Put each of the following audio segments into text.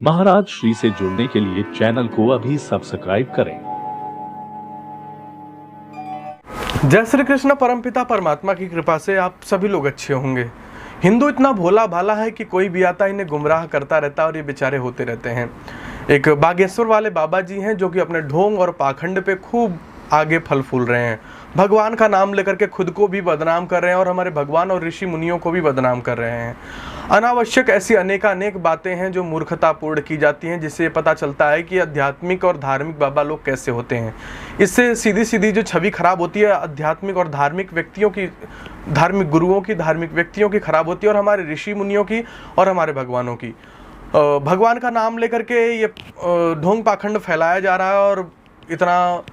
महाराज श्री से जुड़ने के लिए चैनल को अभी सब्सक्राइब करें। जय श्री कृष्ण। परमपिता परमात्मा की कृपा से आप सभी लोग अच्छे होंगे। हिंदू इतना भोला भाला है कि कोई भी आता इन्हें गुमराह करता रहता है और ये बेचारे होते रहते हैं। एक बागेश्वर वाले बाबा जी हैं जो कि अपने ढोंग और पाखंड पे खूब आगे फल फूल रहे हैं। भगवान का नाम लेकर के खुद को भी बदनाम कर रहे हैं और हमारे भगवान और ऋषि मुनियों को भी बदनाम कर रहे हैं। अनावश्यक ऐसी अनेक बातें हैं जो मूर्खतापूर्ण की जाती हैं, जिससे पता चलता है कि आध्यात्मिक और धार्मिक बाबा लोग कैसे होते हैं। इससे सीधी सीधी जो छवि खराब होती है आध्यात्मिक और धार्मिक व्यक्तियों की, धार्मिक गुरुओं की, धार्मिक व्यक्तियों की खराब होती है, और हमारे ऋषि मुनियों की और हमारे भगवानों की। भगवान का नाम लेकर के ये ढोंग पाखंड फैलाया जा रहा है और इतना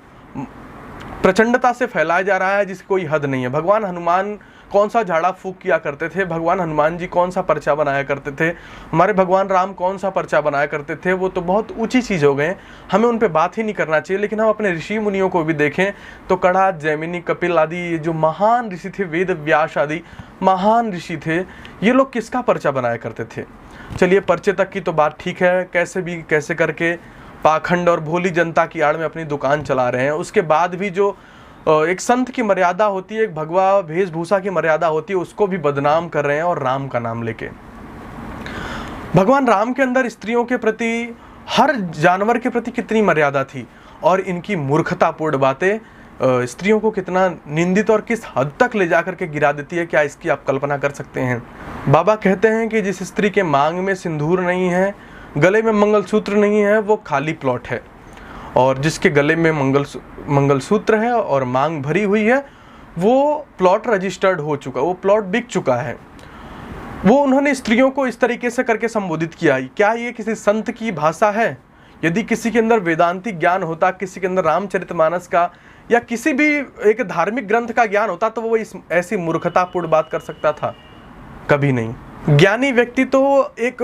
प्रचंडता से फैलाया जा रहा है जिसकी कोई हद नहीं है। भगवान हनुमान कौन सा झाड़ा फूक किया करते थे, भगवान हनुमान जी कौन सा पर्चा बनाया करते थे, हमारे भगवान राम कौन सा पर्चा बनाया करते थे, वो तो बहुत ऊंची चीज़ हो गए, हमें उन पे बात ही नहीं करना चाहिए। लेकिन हम अपने ऋषि मुनियों को भी देखें तो कड़ा, जैमिनी, कपिल आदि ये जो महान ऋषि थे, वेद व्यास आदि महान ऋषि थे, ये लोग किसका पर्चा बनाया करते थे। चलिए पर्चे तक की तो बात ठीक है, कैसे करके पाखंड और भोली जनता की आड़ में अपनी दुकान चला रहे हैं। उसके बाद भी जो एक संत की मर्यादा होती है, एक भगवा वेशभूषा की मर्यादा होती है, उसको भी बदनाम कर रहे हैं। और राम का नाम लेके भगवान राम के अंदर स्त्रियों के प्रति, हर जानवर के प्रति कितनी मर्यादा थी, और इनकी मूर्खतापूर्ण बातें स्त्रियों को कितना निंदित और किस हद तक ले जाकर के गिरा देती है, क्या इसकी आप कल्पना कर सकते हैं। बाबा कहते हैं कि जिस स्त्री के मांग में सिंदूर नहीं है, गले में मंगलसूत्र नहीं है, वो खाली प्लॉट है। और जिसके गले में मंगलसूत्र है और मांग भरी हुई है, वो प्लॉट रजिस्टर्ड हो चुका, वो प्लॉट बिक चुका है। वो उन्होंने स्त्रियों को इस तरीके से करके संबोधित किया। क्या ये किसी संत की भाषा है? यदि किसी के अंदर वेदांतिक ज्ञान होता, किसी के अंदर रामचरितमानस का या किसी भी एक धार्मिक ग्रंथ का ज्ञान होता, तो वो ऐसी मूर्खतापूर्ण बात कर सकता था? कभी नहीं। ज्ञानी व्यक्ति तो एक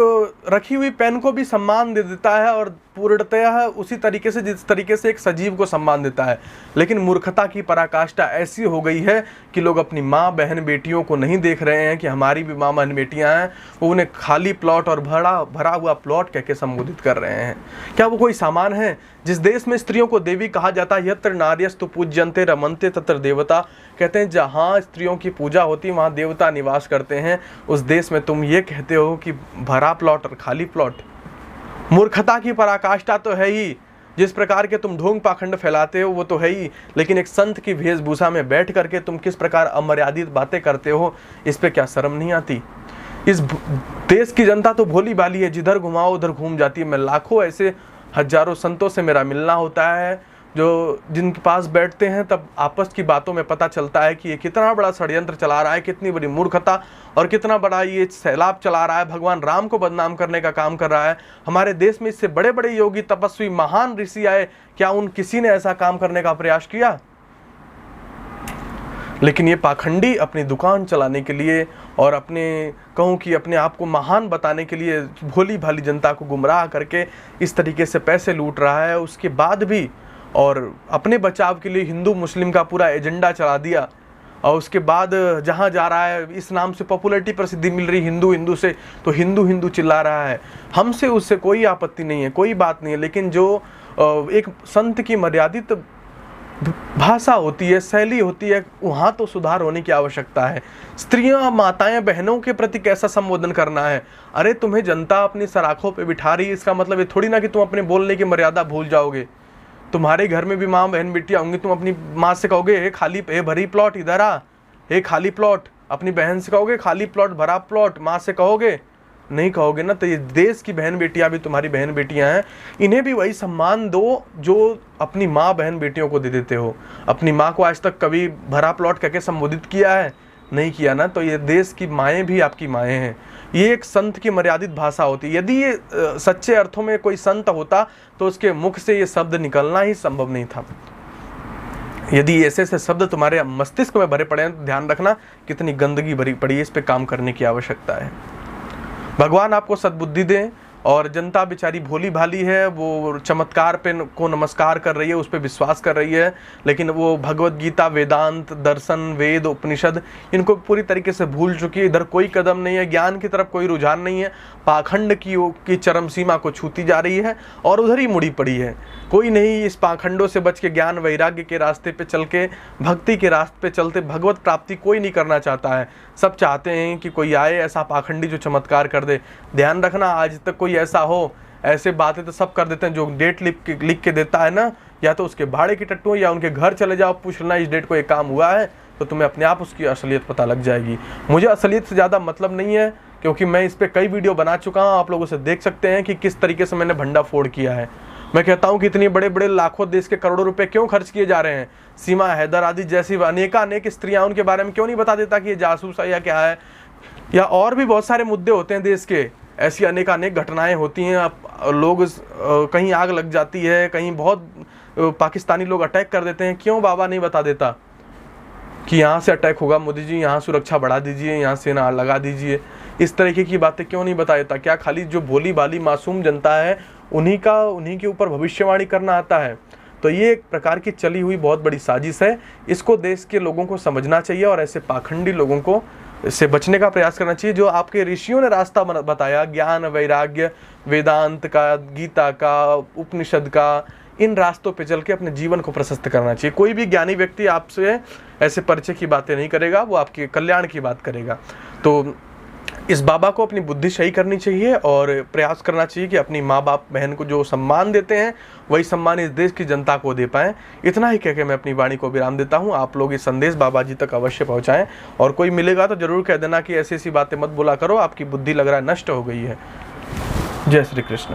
रखी हुई पेन को भी सम्मान दे देता है, और पूर्णतः उसी तरीके से जिस तरीके से एक सजीव को सम्मान देता है। लेकिन मूर्खता की पराकाष्ठा ऐसी हो गई है कि लोग अपनी माँ बहन बेटियों को नहीं देख रहे हैं कि हमारी भी माँ बहन बेटियां हैं, वो उन्हें खाली प्लॉट और भरा हुआ प्लॉट कह के संबोधित कर रहे हैं। क्या वो कोई सामान है? जिस देश में स्त्रियों को देवी कहा जाता है, यत्र नार्यस्तु पूज्यन्ते रमन्ते तत्र देवता, कहते हैं जहाँ स्त्रियों की पूजा होती है वहाँ देवता निवास करते हैं। उस देश में तुम ये कहते हो कि भरा प्लॉट और खाली प्लॉट। मूर्खता की पराकाष्ठा तो है ही। जिस प्रकार के तुम ढोंग पाखंड फैलाते हो वो तो है ही, लेकिन एक संत की वेशभूषा में बैठ करके तुम किस प्रकार अमर्यादित बातें करते हो, इस पे क्या शर्म नहीं आती? इस देश की जनता तो भोली भाली है, जिधर घुमाओ उधर घूम जाती है। मैं लाखों ऐसे हजारों संतों से मेरा मिलना होता है जो जिनके पास बैठते हैं, तब आपस की बातों में पता चलता है कि ये कितना बड़ा षड्यंत्र चला रहा है, कितनी बड़ी मूर्खता और कितना बड़ा ये सैलाब चला रहा है, भगवान राम को बदनाम करने का काम कर रहा है। हमारे देश में इससे बड़े बड़े योगी, तपस्वी, महान ऋषि आए, क्या उन किसी ने ऐसा काम करने का प्रयास किया? लेकिन ये पाखंडी अपनी दुकान चलाने के लिए और अपने आप को महान बताने के लिए भोली भाली जनता को गुमराह करके इस तरीके से पैसे लूट रहा है। उसके बाद भी और अपने बचाव के लिए हिंदू मुस्लिम का पूरा एजेंडा चला दिया, और उसके बाद जहाँ जा रहा है इस नाम से पॉपुलैरिटी, प्रसिद्धि मिल रही हिंदू से, तो हिंदू चिल्ला रहा है। हमसे उससे कोई आपत्ति नहीं है, कोई बात नहीं है। लेकिन जो एक संत की मर्यादित भाषा होती है, शैली होती है, वहाँ तो सुधार होने की आवश्यकता है। स्त्रियां, माताएं, बहनों के प्रति कैसा संबोधन करना है? अरे तुम्हें जनता अपनी सराखों पे बिठा रही है, इसका मतलब ये थोड़ी ना कि तुम अपने बोलने की मर्यादा भूल जाओगे। तुम्हारे घर में भी माँ बहन बेटियां होंगी, तुम अपनी माँ से कहोगे हे भरी प्लॉट इधर आ, हे खाली प्लॉट। अपनी बहन से कहोगे खाली प्लॉट भरा प्लॉट, माँ से कहोगे? नहीं कहोगे ना। तो ये देश की बहन बेटियां भी तुम्हारी बहन बेटियां हैं, इन्हें भी वही सम्मान दो जो अपनी माँ बहन बेटियों को दे देते हो। अपनी माँ को आज तक कभी भरा प्लॉट कहकर संबोधित किया है? नहीं किया ना। तो ये देश की माएँ भी आपकी माएँ हैं। ये एक संत की मर्यादित भाषा होती है। यदि ये सच्चे अर्थों में कोई संत होता तो उसके मुख से ये शब्द निकलना ही संभव नहीं था। यदि ऐसे शब्द तुम्हारे मस्तिष्क में भरे पड़े हैं तो ध्यान रखना कितनी गंदगी भरी पड़ी है, इस पे काम करने की आवश्यकता है। भगवान आपको सद्बुद्धि दें और जनता बेचारी भोली भाली है, वो चमत्कार पे को नमस्कार कर रही है, उस पर विश्वास कर रही है, लेकिन वो भगवत गीता, वेदांत, दर्शन, वेद, उपनिषद इनको पूरी तरीके से भूल चुकी है। इधर कोई कदम नहीं है, ज्ञान की तरफ कोई रुझान नहीं है, पाखंड की चरम सीमा को छूती जा रही है और उधर ही मुड़ी पड़ी है। कोई नहीं इस पाखंडों से बच के ज्ञान वैराग्य के रास्ते पे चल के, भक्ति के रास्ते पे चलते भगवत प्राप्ति कोई नहीं करना चाहता है। सब चाहते हैं कि कोई आए ऐसा पाखंडी जो चमत्कार कर दे। ध्यान रखना, आज तक कोई ऐसा हो, ऐसे बातें तो सब कर देते हैं, जो डेट लिख के देता है ना, या तो उसके भाड़े की टट्टू या उनके घर चले जाओ, पूछ लेना इस डेट को ये काम हुआ है, तो तुम्हें अपने आप उसकी असलियत पता लग जाएगी। मुझे असलियत से ज़्यादा मतलब नहीं है, क्योंकि मैं इस पर कई वीडियो बना चुका हूँ। आप लोगों से देख सकते हैं कि किस तरीके से मैंने भंडा फोड़ किया है। मैं कहता हूँ कि इतने बड़े बड़े लाखों देश के करोड़ों रुपए क्यों खर्च किए जा रहे हैं। सीमा हैदर आदि जैसी अनेक स्त्रियां, उनके बारे में क्यों नहीं बता देता कि ये जासूस है या क्या है, या और भी बहुत सारे मुद्दे होते हैं देश के। ऐसी अनेक घटनाएं होती हैं, लोग कहीं आग लग जाती है, कहीं बहुत पाकिस्तानी लोग अटैक कर देते हैं, क्यों बाबा नहीं बता देता कि यहाँ से अटैक होगा, मोदी जी यहाँ सुरक्षा बढ़ा दीजिए, यहाँ सेना लगा दीजिए। इस तरीके की बातें क्यों नहीं बता देता? क्या खाली जो भोली भाली मासूम जनता है उन्हीं के ऊपर भविष्यवाणी करना आता है? तो ये एक प्रकार की चली हुई बहुत बड़ी साजिश है। इसको देश के लोगों को समझना चाहिए और ऐसे पाखंडी लोगों को से बचने का प्रयास करना चाहिए। जो आपके ऋषियों ने रास्ता बताया, ज्ञान वैराग्य, वेदांत का, गीता का, उपनिषद का, इन रास्तों पे चल के अपने जीवन को प्रशस्त करना चाहिए। कोई भी ज्ञानी व्यक्ति आपसे ऐसे परिचय की बातें नहीं करेगा, वो आपके कल्याण की बात करेगा। तो इस बाबा को अपनी बुद्धि सही करनी चाहिए और प्रयास करना चाहिए कि अपनी माँ बाप बहन को जो सम्मान देते हैं वही सम्मान इस देश की जनता को दे पाएँ। इतना ही कह के मैं अपनी वाणी को विराम देता हूँ। आप लोग इस संदेश बाबा जी तक अवश्य पहुँचाएँ, और कोई मिलेगा तो जरूर कह देना कि ऐसी ऐसी बातें मत बोला करो, आपकी बुद्धि लग रहा है नष्ट हो गई है। जय श्री कृष्ण।